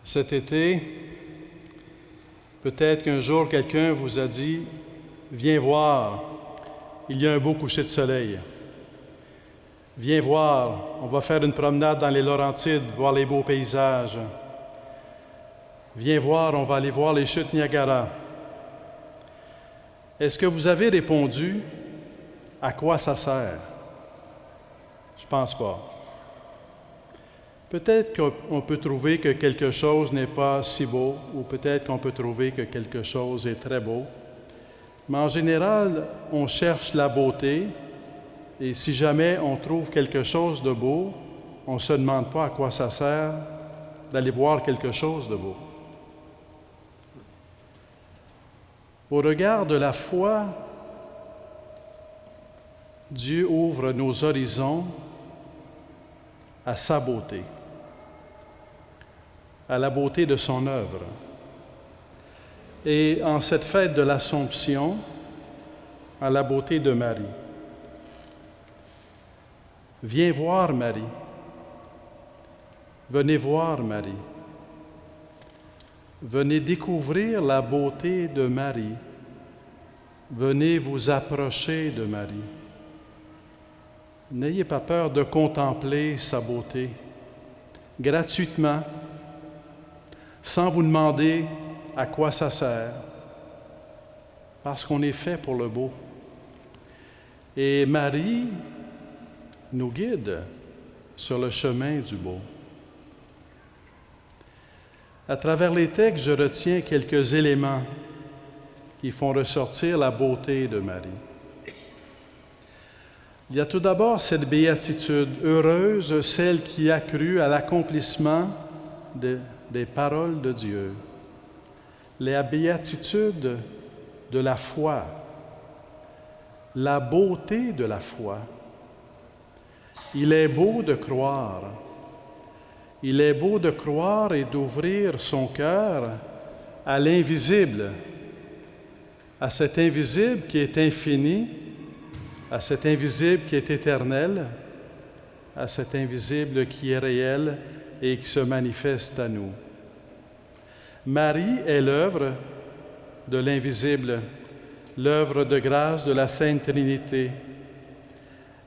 Cet été, peut-être qu'un jour quelqu'un vous a dit « Viens voir, il y a un beau coucher de soleil. Viens voir, on va faire une promenade dans les Laurentides, voir les beaux paysages. Viens voir, on va aller voir les chutes Niagara. » Est-ce que vous avez répondu « À quoi ça sert? » Je ne pense pas. Peut-être qu'on peut trouver que quelque chose n'est pas si beau, ou peut-être qu'on peut trouver que quelque chose est très beau. Mais en général, on cherche la beauté, et si jamais on trouve quelque chose de beau, on ne se demande pas à quoi ça sert d'aller voir quelque chose de beau. Au regard de la foi, Dieu ouvre nos horizons à sa beauté, à la beauté de son œuvre. Et en cette fête de l'Assomption, à la beauté de Marie. Viens voir Marie. Venez voir Marie. Venez découvrir la beauté de Marie. Venez vous approcher de Marie. N'ayez pas peur de contempler sa beauté gratuitement, sans vous demander à quoi ça sert, parce qu'on est fait pour le beau. Et Marie nous guide sur le chemin du beau. À travers les textes, je retiens quelques éléments qui font ressortir la beauté de Marie. Il y a tout d'abord cette béatitude, heureuse celle qui a cru à l'accomplissement des paroles de Dieu. La béatitude de la foi, la beauté de la foi. Il est beau de croire. Il est beau de croire et d'ouvrir son cœur à l'invisible, à cet invisible qui est infini, à cet invisible qui est éternel, à cet invisible qui est réel et qui se manifeste à nous. Marie est l'œuvre de l'invisible, l'œuvre de grâce de la Sainte Trinité.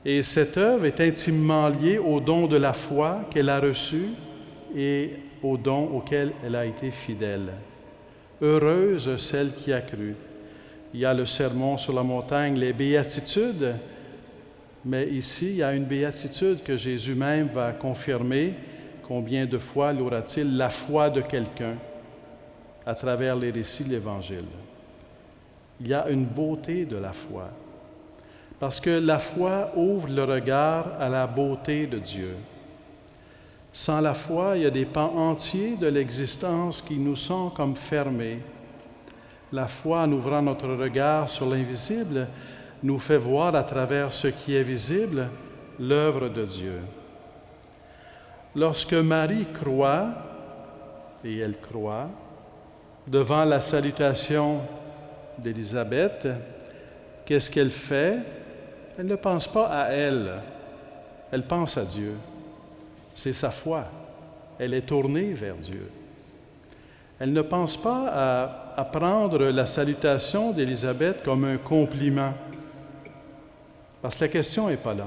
Et cette œuvre est intimement liée au don de la foi qu'elle a reçu et au don auquel elle a été fidèle. Heureuse celle qui a cru. Il y a le sermon sur la montagne, les béatitudes, mais ici, il y a une béatitude que Jésus même va confirmer. Combien de fois louera-t-il la foi de quelqu'un à travers les récits de l'Évangile? Il y a une beauté de la foi, parce que la foi ouvre le regard à la beauté de Dieu. Sans la foi, il y a des pans entiers de l'existence qui nous sont comme fermés. La foi, en ouvrant notre regard sur l'invisible, nous fait voir à travers ce qui est visible l'œuvre de Dieu. Lorsque Marie croit, et elle croit, devant la salutation d'Élisabeth, qu'est-ce qu'elle fait? Elle ne pense pas à elle, elle pense à Dieu. C'est sa foi. Elle est tournée vers Dieu. Elle ne pense pas à prendre la salutation d'Élisabeth comme un compliment, parce que la question n'est pas là.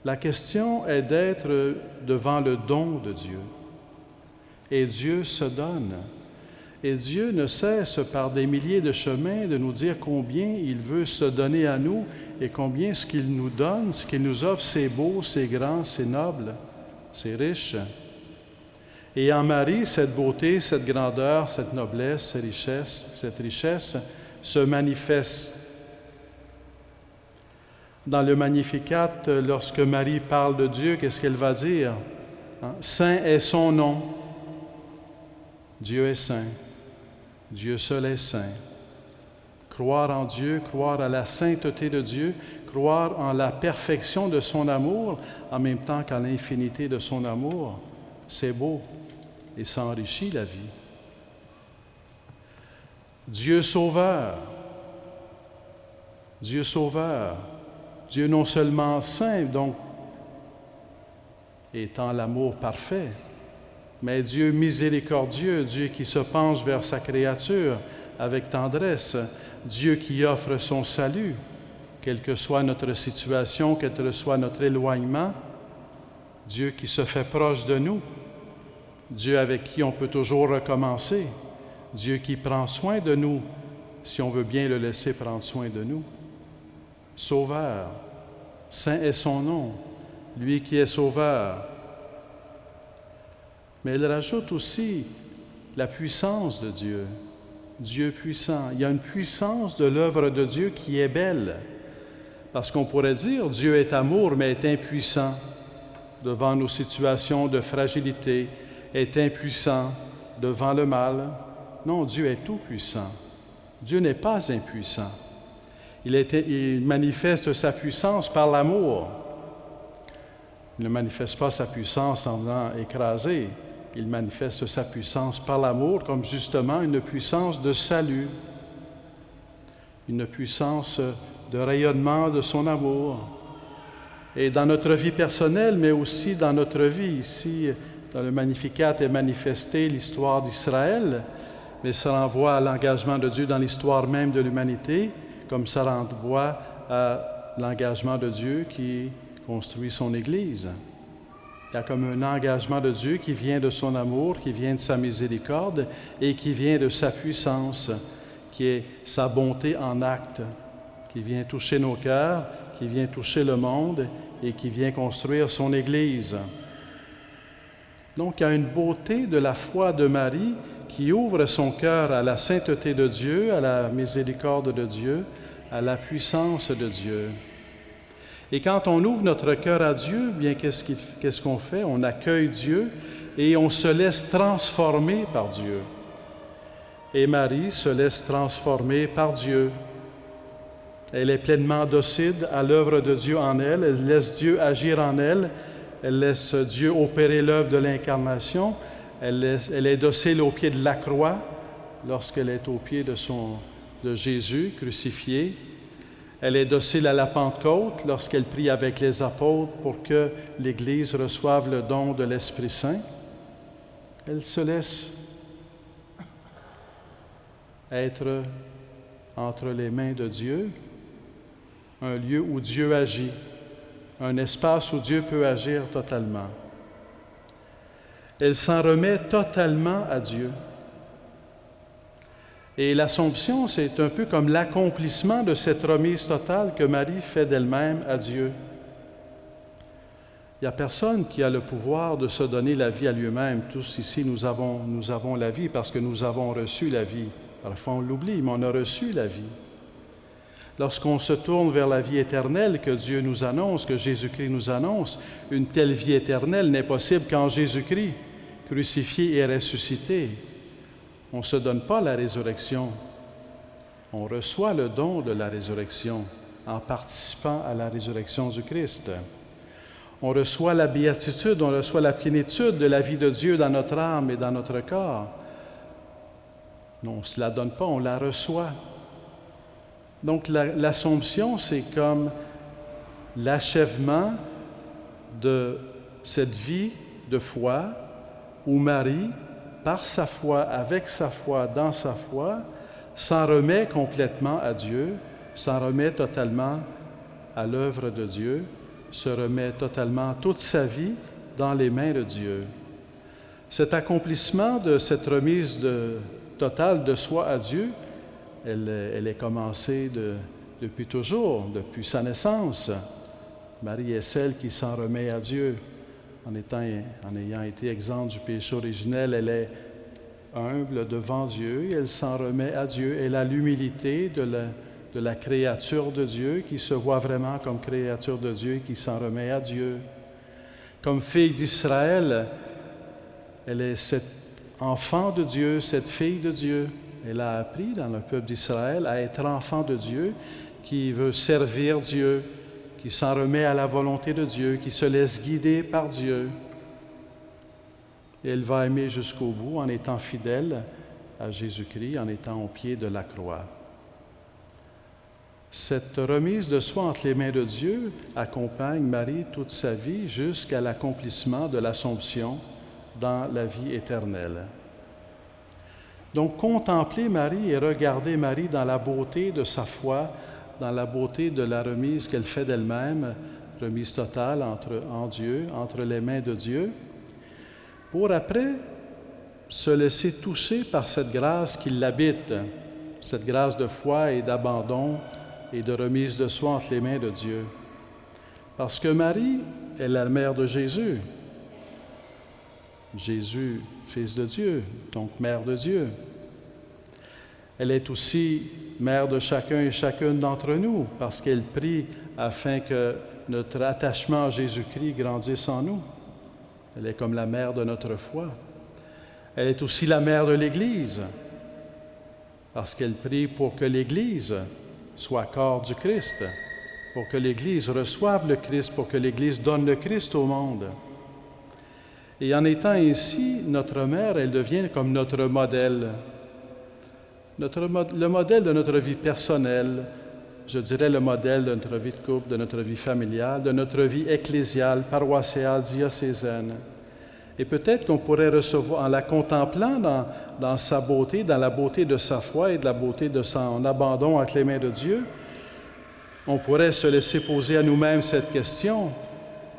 La question est d'être devant le don de Dieu. Et Dieu se donne. Et Dieu ne cesse par des milliers de chemins de nous dire combien il veut se donner à nous et combien ce qu'il nous donne, ce qu'il nous offre, c'est beau, c'est grand, c'est noble, c'est riche. Et en Marie, cette beauté, cette grandeur, cette noblesse, cette richesse se manifeste. Dans le Magnificat, lorsque Marie parle de Dieu, qu'est-ce qu'elle va dire? Saint est son nom. Dieu est saint. Dieu seul est saint. Croire en Dieu, croire à la sainteté de Dieu, croire en la perfection de son amour, en même temps qu'en l'infinité de son amour, c'est beau et ça enrichit la vie. Dieu sauveur. Dieu sauveur. Dieu non seulement saint, donc étant l'amour parfait, mais Dieu miséricordieux, Dieu qui se penche vers sa créature avec tendresse, Dieu qui offre son salut, quelle que soit notre situation, quel que soit notre éloignement, Dieu qui se fait proche de nous, Dieu avec qui on peut toujours recommencer, Dieu qui prend soin de nous, si on veut bien le laisser prendre soin de nous. Sauveur, saint est son nom, lui qui est sauveur. Mais il rajoute aussi la puissance de Dieu, Dieu puissant. Il y a une puissance de l'œuvre de Dieu qui est belle, parce qu'on pourrait dire Dieu est amour, mais est impuissant devant nos situations de fragilité, est impuissant devant le mal. Non, Dieu est tout-puissant. Dieu n'est pas impuissant. Il manifeste sa puissance par l'amour. Il ne manifeste pas sa puissance en venant écraser. Il manifeste sa puissance par l'amour comme justement une puissance de salut, une puissance de rayonnement de son amour. Et dans notre vie personnelle, mais aussi dans notre vie ici, dans le Magnificat est manifestée l'histoire d'Israël, mais ça renvoie à l'engagement de Dieu dans l'histoire même de l'humanité, comme ça renvoie à l'engagement de Dieu qui construit son Église. Il y a comme un engagement de Dieu qui vient de son amour, qui vient de sa miséricorde et qui vient de sa puissance, qui est sa bonté en acte, qui vient toucher nos cœurs, qui vient toucher le monde et qui vient construire son Église. Donc, il y a une beauté de la foi de Marie qui ouvre son cœur à la sainteté de Dieu, à la miséricorde de Dieu, à la puissance de Dieu. Et quand on ouvre notre cœur à Dieu, bien qu'est-ce qu'on fait? On accueille Dieu et on se laisse transformer par Dieu. Et Marie se laisse transformer par Dieu. Elle est pleinement docile à l'œuvre de Dieu en elle. Elle laisse Dieu agir en elle. Elle laisse Dieu opérer l'œuvre de l'incarnation. Elle est docile au pied de la croix lorsqu'elle est au pied de Jésus crucifié. Elle est docile à la Pentecôte lorsqu'elle prie avec les apôtres pour que l'Église reçoive le don de l'Esprit Saint. Elle se laisse être entre les mains de Dieu, un lieu où Dieu agit, un espace où Dieu peut agir totalement. Elle s'en remet totalement à Dieu. Et l'Assomption, c'est un peu comme l'accomplissement de cette remise totale que Marie fait d'elle-même à Dieu. Il n'y a personne qui a le pouvoir de se donner la vie à lui-même. Tous ici, nous avons la vie parce que nous avons reçu la vie. Parfois, on l'oublie, mais on a reçu la vie. Lorsqu'on se tourne vers la vie éternelle que Dieu nous annonce, que Jésus-Christ nous annonce, une telle vie éternelle n'est possible qu'en Jésus-Christ, crucifié et ressuscité. On ne se donne pas la résurrection. On reçoit le don de la résurrection en participant à la résurrection du Christ. On reçoit la béatitude, on reçoit la plénitude de la vie de Dieu dans notre âme et dans notre corps. Non, on ne se la donne pas, on la reçoit. Donc l'Assomption, c'est comme l'achèvement de cette vie de foi où Marie, par sa foi, avec sa foi, dans sa foi, s'en remet complètement à Dieu, s'en remet totalement à l'œuvre de Dieu, se remet totalement toute sa vie dans les mains de Dieu. Cet accomplissement de cette remise totale de soi à Dieu, elle est commencée depuis toujours, depuis sa naissance. Marie est celle qui s'en remet à Dieu. En ayant été exempte du péché originel, elle est humble devant Dieu et elle s'en remet à Dieu. Elle a l'humilité de la créature de Dieu qui se voit vraiment comme créature de Dieu et qui s'en remet à Dieu. Comme fille d'Israël, elle est cet enfant de Dieu, cette fille de Dieu. Elle a appris dans le peuple d'Israël à être enfant de Dieu, qui veut servir Dieu, qui s'en remet à la volonté de Dieu, qui se laisse guider par Dieu. Et elle va aimer jusqu'au bout en étant fidèle à Jésus-Christ, en étant au pied de la croix. Cette remise de soi entre les mains de Dieu accompagne Marie toute sa vie jusqu'à l'accomplissement de l'Assomption dans la vie éternelle. Donc, contempler Marie et regarder Marie dans la beauté de sa foi, dans la beauté de la remise qu'elle fait d'elle-même, remise totale en Dieu, entre les mains de Dieu, pour après se laisser toucher par cette grâce qui l'habite, cette grâce de foi et d'abandon et de remise de soi entre les mains de Dieu. Parce que Marie est la mère de Jésus. Jésus, fils de Dieu, donc mère de Dieu. Elle est aussi mère de chacun et chacune d'entre nous, parce qu'elle prie afin que notre attachement à Jésus-Christ grandisse en nous. Elle est comme la mère de notre foi. Elle est aussi la mère de l'Église, parce qu'elle prie pour que l'Église soit corps du Christ, pour que l'Église reçoive le Christ, pour que l'Église donne le Christ au monde. Et en étant ainsi, notre mère, elle devient comme notre modèle. Le modèle de notre vie personnelle, je dirais le modèle de notre vie de couple, de notre vie familiale, de notre vie ecclésiale, paroissiale, diocésaine. Et peut-être qu'on pourrait recevoir, en la contemplant dans sa beauté, dans la beauté de sa foi et de la beauté de son abandon entre les mains de Dieu, on pourrait se laisser poser à nous-mêmes cette question: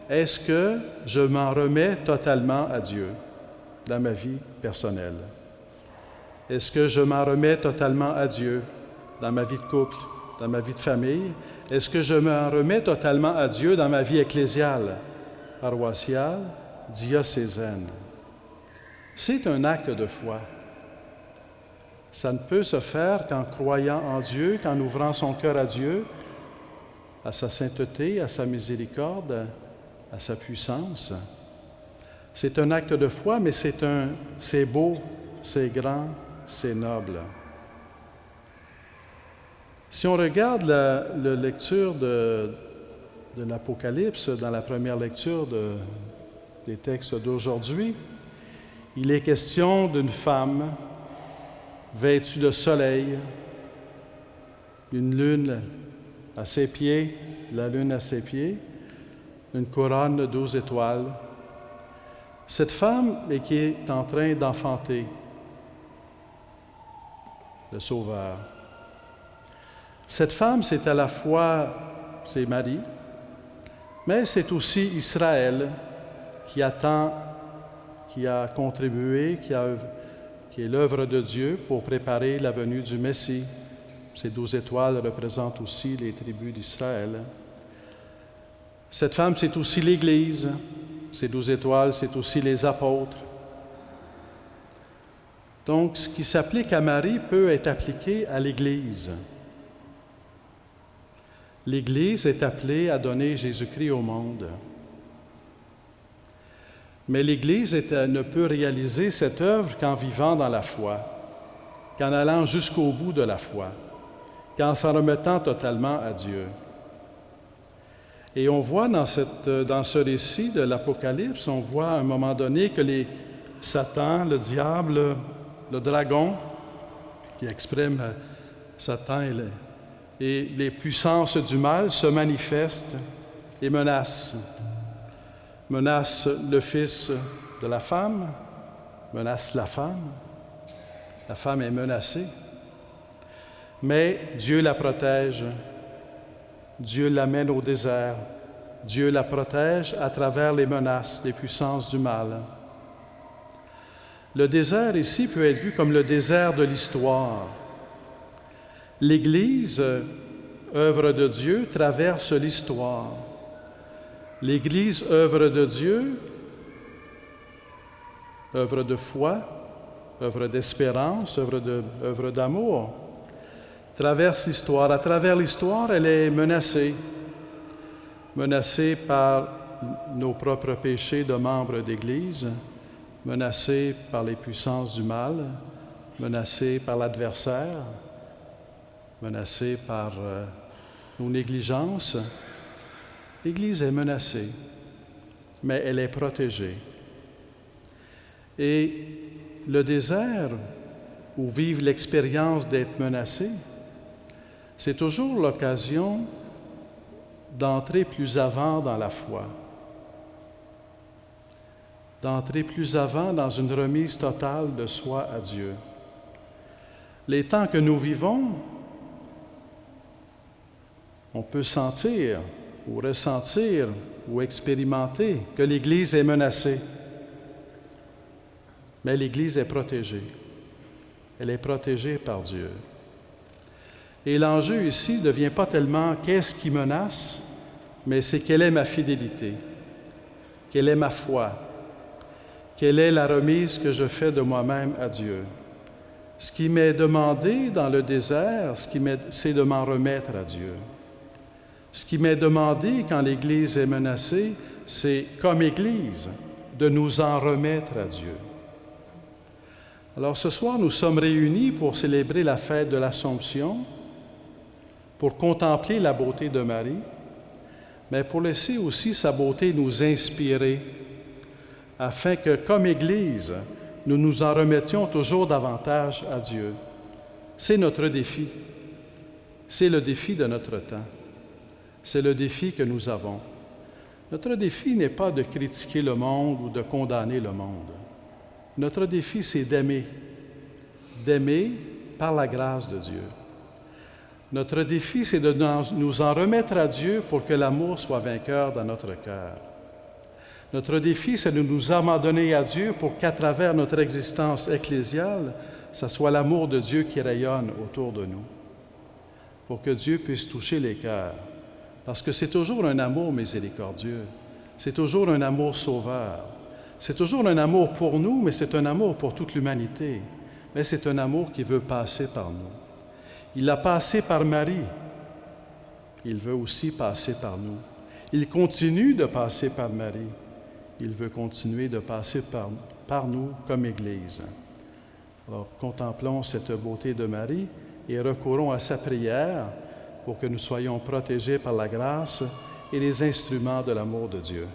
est-ce que je m'en remets totalement à Dieu dans ma vie personnelle? Est-ce que je m'en remets totalement à Dieu dans ma vie de couple, dans ma vie de famille? Est-ce que je m'en remets totalement à Dieu dans ma vie ecclésiale, paroissiale, diocésaine? C'est un acte de foi. Ça ne peut se faire qu'en croyant en Dieu, qu'en ouvrant son cœur à Dieu, à sa sainteté, à sa miséricorde, à sa puissance. C'est un acte de foi, mais c'est beau, c'est grand, c'est noble. Si on regarde la lecture de l'Apocalypse, dans la première lecture des textes d'aujourd'hui, il est question d'une femme vêtue de soleil, une lune à ses pieds, la lune à ses pieds, une couronne de 12 étoiles. Cette femme qui est en train d'enfanter le Sauveur. Cette femme, c'est à la fois, c'est Marie, mais c'est aussi Israël qui attend, qui a contribué, qui est l'œuvre de Dieu pour préparer la venue du Messie. Ces 12 étoiles représentent aussi les tribus d'Israël. Cette femme, c'est aussi l'Église. Ces 12 étoiles, c'est aussi les apôtres. Donc, ce qui s'applique à Marie peut être appliqué à l'Église. L'Église est appelée à donner Jésus-Christ au monde. Mais l'Église ne peut réaliser cette œuvre qu'en vivant dans la foi, qu'en allant jusqu'au bout de la foi, qu'en s'en remettant totalement à Dieu. Et on voit dans ce récit de l'Apocalypse, on voit à un moment donné que Satan, le diable, le dragon, qui exprime Satan et les puissances du mal se manifestent et menacent le fils de la femme, menacent la femme est menacée, mais Dieu la protège, Dieu l'amène au désert, Dieu la protège à travers les menaces des puissances du mal. Le désert ici peut être vu comme le désert de l'histoire. L'Église, œuvre de Dieu, traverse l'histoire. L'Église, œuvre de Dieu, œuvre de foi, œuvre d'espérance, œuvre d'amour, traverse l'histoire. À travers l'histoire, elle est menacée par nos propres péchés de membres d'Église, menacée par les puissances du mal, menacée par l'adversaire, menacée par nos négligences. L'Église est menacée, mais elle est protégée. Et le désert, où vivent l'expérience d'être menacé, c'est toujours l'occasion d'entrer plus avant dans la foi. d'entrer plus avant dans une remise totale de soi à Dieu. Les temps que nous vivons, on peut sentir ou ressentir ou expérimenter que l'Église est menacée. Mais l'Église est protégée. Elle est protégée par Dieu. Et l'enjeu ici ne devient pas tellement qu'est-ce qui menace, mais c'est quelle est ma fidélité, quelle est ma foi, quelle est la remise que je fais de moi-même à Dieu. Ce qui m'est demandé dans le désert, c'est de m'en remettre à Dieu. Ce qui m'est demandé quand l'Église est menacée, c'est, comme Église, de nous en remettre à Dieu. Alors ce soir, nous sommes réunis pour célébrer la fête de l'Assomption, pour contempler la beauté de Marie, mais pour laisser aussi sa beauté nous inspirer, afin que, comme Église, nous nous en remettions toujours davantage à Dieu. C'est notre défi. C'est le défi de notre temps. C'est le défi que nous avons. Notre défi n'est pas de critiquer le monde ou de condamner le monde. Notre défi, c'est d'aimer par la grâce de Dieu. Notre défi, c'est de nous en remettre à Dieu pour que l'amour soit vainqueur dans notre cœur. Notre défi, c'est de nous abandonner à Dieu pour qu'à travers notre existence ecclésiale, ce soit l'amour de Dieu qui rayonne autour de nous, pour que Dieu puisse toucher les cœurs. Parce que c'est toujours un amour miséricordieux, c'est toujours un amour sauveur, c'est toujours un amour pour nous, mais c'est un amour pour toute l'humanité. Mais c'est un amour qui veut passer par nous. Il a passé par Marie, il veut aussi passer par nous. Il continue de passer par Marie, il veut continuer de passer par nous comme Église. Alors, contemplons cette beauté de Marie et recourons à sa prière pour que nous soyons protégés par la grâce et les instruments de l'amour de Dieu.